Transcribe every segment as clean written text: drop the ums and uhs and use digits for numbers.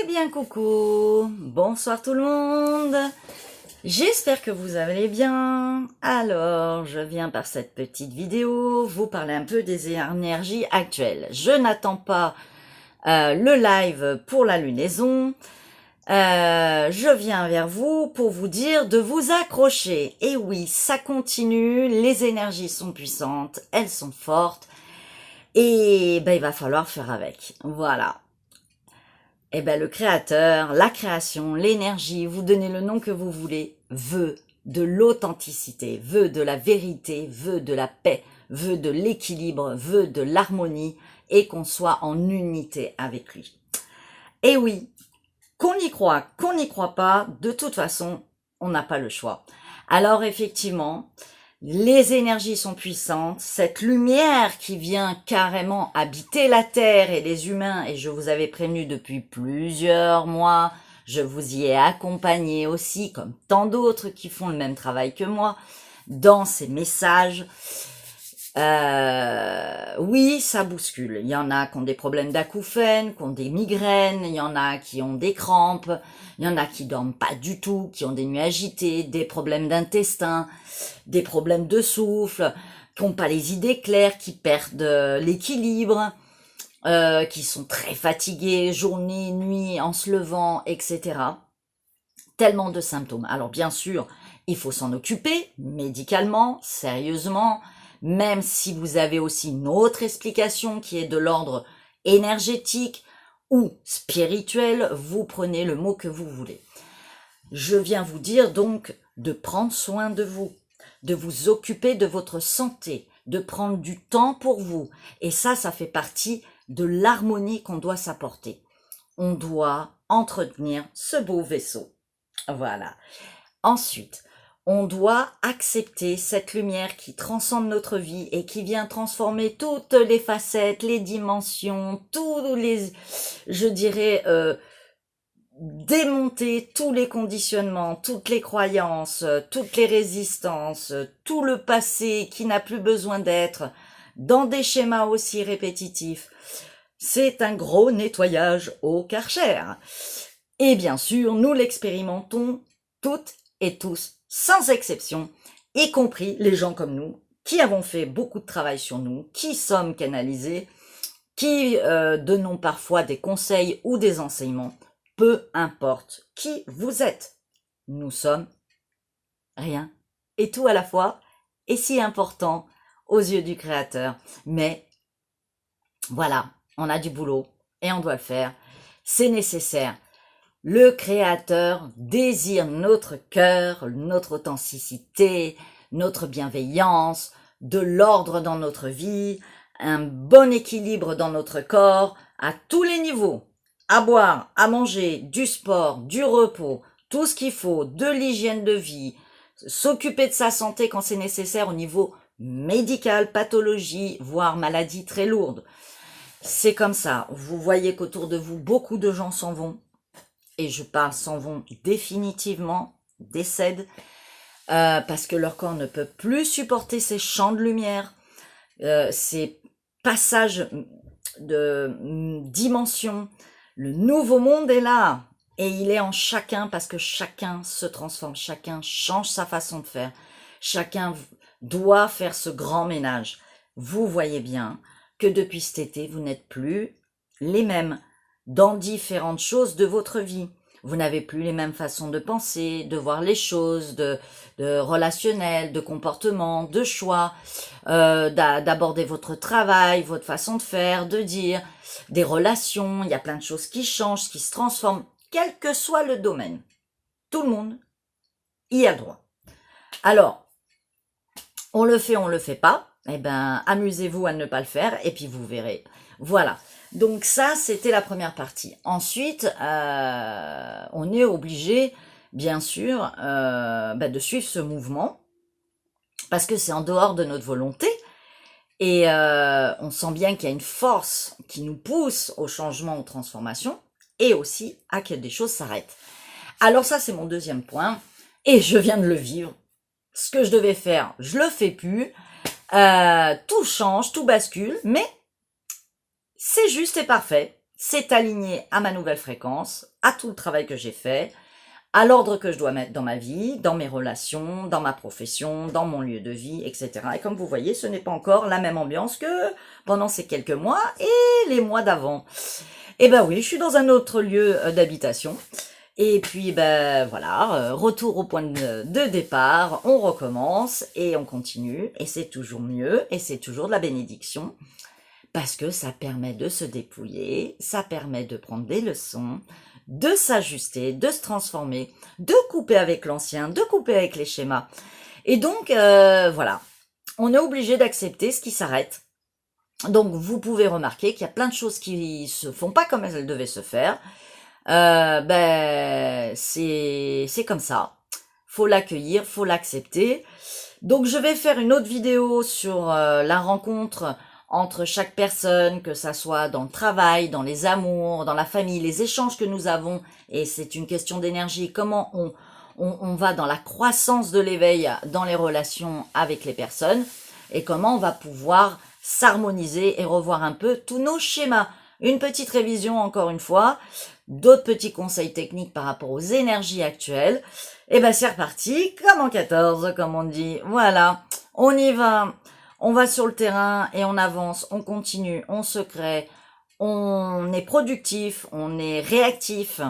Eh bien coucou, bonsoir tout le monde, j'espère que vous allez bien. Alors je viens par cette petite vidéo vous parler un peu des énergies actuelles. Je n'attends pas le live pour la lunaison, je viens vers vous pour vous dire de vous accrocher. Et oui, ça continue, les énergies sont puissantes, elles sont fortes et ben, il va falloir faire avec, voilà. Eh ben, le créateur, la création, l'énergie, vous donnez le nom que vous voulez, veut de l'authenticité, veut de la vérité, veut de la paix, veut de l'équilibre, veut de l'harmonie et qu'on soit en unité avec lui. Et oui, qu'on y croit pas, de toute façon, on n'a pas le choix. Alors effectivement, les énergies sont puissantes, cette lumière qui vient carrément habiter la Terre et les humains, et je vous avais prévenu depuis plusieurs mois, je vous y ai accompagné aussi, comme tant d'autres qui font le même travail que moi, dans ces messages. Oui, ça bouscule. Il y en a qui ont des problèmes d'acouphènes, qui ont des migraines, il y en a qui ont des crampes, il y en a qui dorment pas du tout, qui ont des nuits agitées, des problèmes d'intestin, des problèmes de souffle, qui n'ont pas les idées claires, qui perdent l'équilibre, qui sont très fatigués, journée, nuit, en se levant, etc. Tellement de symptômes. Alors bien sûr, il faut s'en occuper, médicalement, sérieusement, même si vous avez aussi une autre explication qui est de l'ordre énergétique ou spirituel, vous prenez le mot que vous voulez. Je viens vous dire donc de prendre soin de vous occuper de votre santé, de prendre du temps pour vous. Et ça fait partie de l'harmonie qu'on doit s'apporter. On doit entretenir ce beau vaisseau. Voilà. Ensuite, on doit accepter cette lumière qui transcende notre vie et qui vient transformer toutes les facettes, les dimensions, tous les, je dirais, démonter tous les conditionnements, toutes les croyances, toutes les résistances, tout le passé qui n'a plus besoin d'être dans des schémas aussi répétitifs. C'est un gros nettoyage au Karcher. Et bien sûr, nous l'expérimentons toutes et tous, sans exception, y compris les gens comme nous, qui avons fait beaucoup de travail sur nous, qui sommes canalisés, qui donnons parfois des conseils ou des enseignements, peu importe qui vous êtes. Nous sommes rien et tout à la fois, et si important aux yeux du Créateur. Mais voilà, on a du boulot et on doit le faire, c'est nécessaire. Le Créateur désire notre cœur, notre authenticité, notre bienveillance, de l'ordre dans notre vie, un bon équilibre dans notre corps, à tous les niveaux. À boire, à manger, du sport, du repos, tout ce qu'il faut, de l'hygiène de vie, s'occuper de sa santé quand c'est nécessaire au niveau médical, pathologie, voire maladie très lourde. C'est comme ça. Vous voyez qu'autour de vous, beaucoup de gens s'en vont. Et je parle s'en vont définitivement, décèdent, parce que leur corps ne peut plus supporter ces champs de lumière, ces passages de dimensions. Le nouveau monde est là, et il est en chacun, parce que chacun se transforme, chacun change sa façon de faire, chacun doit faire ce grand ménage. Vous voyez bien que depuis cet été, vous n'êtes plus les mêmes dans différentes choses de votre vie. Vous n'avez plus les mêmes façons de penser, de voir les choses, de relationnel, de comportement, de choix, d'aborder votre travail, votre façon de faire, de dire, des relations. Il y a plein de choses qui changent, qui se transforment, quel que soit le domaine. Tout le monde y a le droit. Alors, on le fait pas. Eh ben, amusez-vous à ne pas le faire et puis vous verrez. Voilà. Donc ça, c'était la première partie. Ensuite, on est obligé, bien sûr, de suivre ce mouvement parce que c'est en dehors de notre volonté et on sent bien qu'il y a une force qui nous pousse au changement, aux transformations et aussi à que des choses s'arrêtent. Alors ça, c'est mon deuxième point et je viens de le vivre. Ce que je devais faire, je le fais plus. Tout change, tout bascule, mais c'est juste et parfait. c'est aligné à ma nouvelle fréquence, à tout le travail que j'ai fait, à l'ordre que je dois mettre dans ma vie, dans mes relations, dans ma profession, dans mon lieu de vie, etc. Et comme vous voyez, ce n'est pas encore la même ambiance que pendant ces quelques mois et les mois d'avant. Eh ben oui, je suis dans un autre lieu d'habitation. Et puis, ben voilà, retour au point de départ, on recommence et on continue. Et c'est toujours mieux et c'est toujours de la bénédiction. Parce que ça permet de se dépouiller, ça permet de prendre des leçons, de s'ajuster, de se transformer, de couper avec l'ancien, de couper avec les schémas. Et donc, voilà, on est obligé d'accepter ce qui s'arrête. Donc, vous pouvez remarquer qu'il y a plein de choses qui se font pas comme elles devaient se faire. Ben, c'est comme ça. Faut l'accueillir, faut l'accepter. Donc, je vais faire une autre vidéo sur la rencontre entre chaque personne, que ça soit dans le travail, dans les amours, dans la famille, les échanges que nous avons, et c'est une question d'énergie, comment on va dans la croissance de l'éveil dans les relations avec les personnes, et comment on va pouvoir s'harmoniser et revoir un peu tous nos schémas. Une petite révision encore une fois, d'autres petits conseils techniques par rapport aux énergies actuelles. Et ben c'est reparti, comme en 14, comme on dit, voilà, on y va. On va sur le terrain et on avance, on continue, on se crée, on est productif, on est réactif.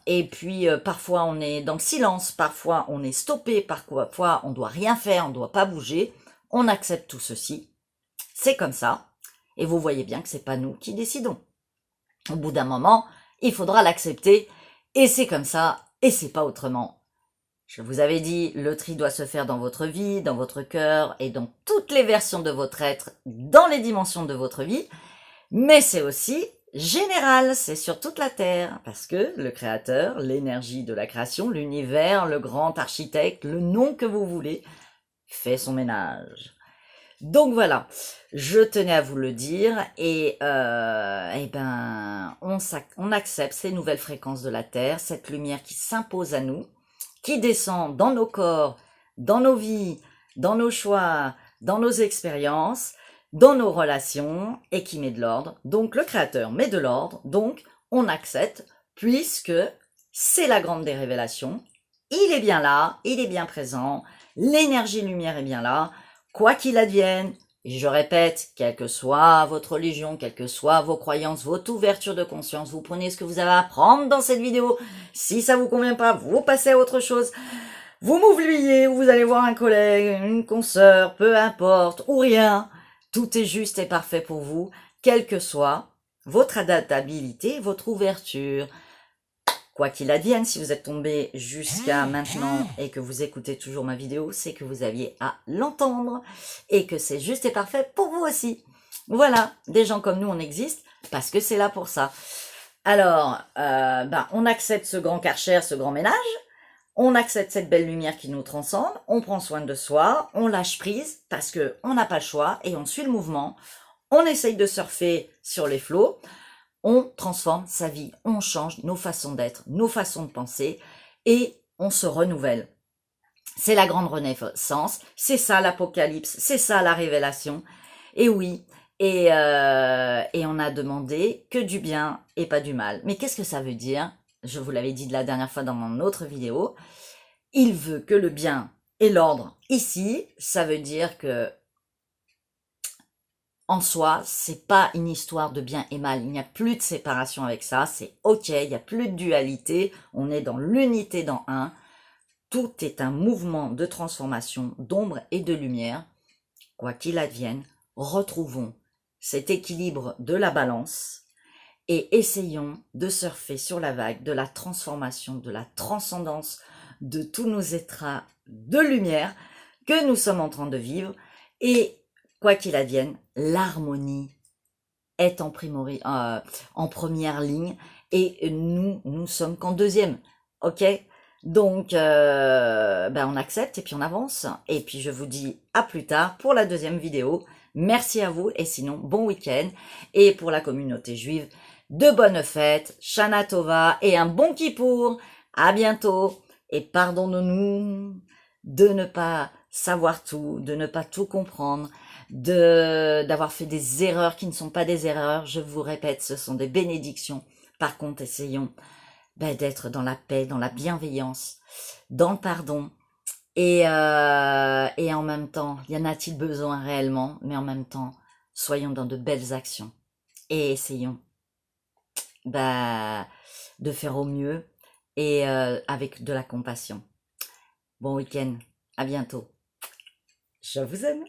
Et puis parfois on est dans le silence, parfois on est stoppé, parfois on doit rien faire, on doit pas bouger. On accepte tout ceci. C'est comme ça. Et vous voyez bien que c'est pas nous qui décidons. Au bout d'un moment, il faudra l'accepter. Et c'est comme ça, et c'est pas autrement. Je vous avais dit, le tri doit se faire dans votre vie, dans votre cœur et dans toutes les versions de votre être, dans les dimensions de votre vie. Mais c'est aussi général, c'est sur toute la Terre, parce que le créateur, l'énergie de la création, l'univers, le grand architecte, le nom que vous voulez, fait son ménage. Donc voilà, je tenais à vous le dire et ben on accepte ces nouvelles fréquences de la Terre, cette lumière qui s'impose à nous, qui descend dans nos corps, dans nos vies, dans nos choix, dans nos expériences, dans nos relations et qui met de l'ordre. Donc le Créateur met de l'ordre, donc on accepte puisque c'est la grande des révélations. Il est bien là, il est bien présent, l'énergie lumière est bien là, quoi qu'il advienne. Et je répète, quelle que soit votre religion, quelles que soient vos croyances, votre ouverture de conscience, vous prenez ce que vous avez à apprendre dans cette vidéo. Si ça vous convient pas, vous passez à autre chose. Vous m'oubliez, ou vous allez voir un collègue, une consoeur, peu importe, ou rien. Tout est juste et parfait pour vous, quelle que soit votre adaptabilité, votre ouverture. Quoi qu'il advienne, si vous êtes tombé jusqu'à maintenant et que vous écoutez toujours ma vidéo, c'est que vous aviez à l'entendre et que c'est juste et parfait pour vous aussi. Voilà, des gens comme nous, on existe parce que c'est là pour ça. Alors, on accepte ce grand karcher, ce grand ménage, on accepte cette belle lumière qui nous transcende, on prend soin de soi, on lâche prise parce que on n'a pas le choix et on suit le mouvement, on essaye de surfer sur les flots. On transforme sa vie, on change nos façons d'être, nos façons de penser et on se renouvelle. C'est la grande renaissance, c'est ça l'apocalypse, c'est ça la révélation. Et oui, et on a demandé que du bien et pas du mal. Mais qu'est-ce que ça veut dire? Je vous l'avais dit de la dernière fois dans mon autre vidéo. Il veut que le bien et l'ordre ici, ça veut dire que en soi, c'est pas une histoire de bien et mal. Il n'y a plus de séparation avec ça. C'est ok. Il n'y a plus de dualité. On est dans l'unité dans un. Tout est un mouvement de transformation d'ombre et de lumière. Quoi qu'il advienne, retrouvons cet équilibre de la balance et essayons de surfer sur la vague de la transformation, de la transcendance de tous nos états de lumière que nous sommes en train de vivre. Et quoi qu'il advienne, l'harmonie est en première ligne et nous sommes qu'en deuxième, ok? Donc, on accepte et puis on avance. Et puis je vous dis à plus tard pour la deuxième vidéo. Merci à vous et sinon, bon week-end. Et pour la communauté juive, de bonnes fêtes, Shana Tova et un bon Kippour. À bientôt et pardonnons-nous de ne pas savoir tout, de ne pas tout comprendre, d'avoir fait des erreurs qui ne sont pas des erreurs. Je vous répète, ce sont des bénédictions. Par contre, essayons d'être dans la paix, dans la bienveillance, dans le pardon. Et en même temps, y en a-t-il besoin réellement? Mais en même temps, soyons dans de belles actions. Et essayons de faire au mieux et avec de la compassion. Bon week-end, à bientôt. Je vous aime.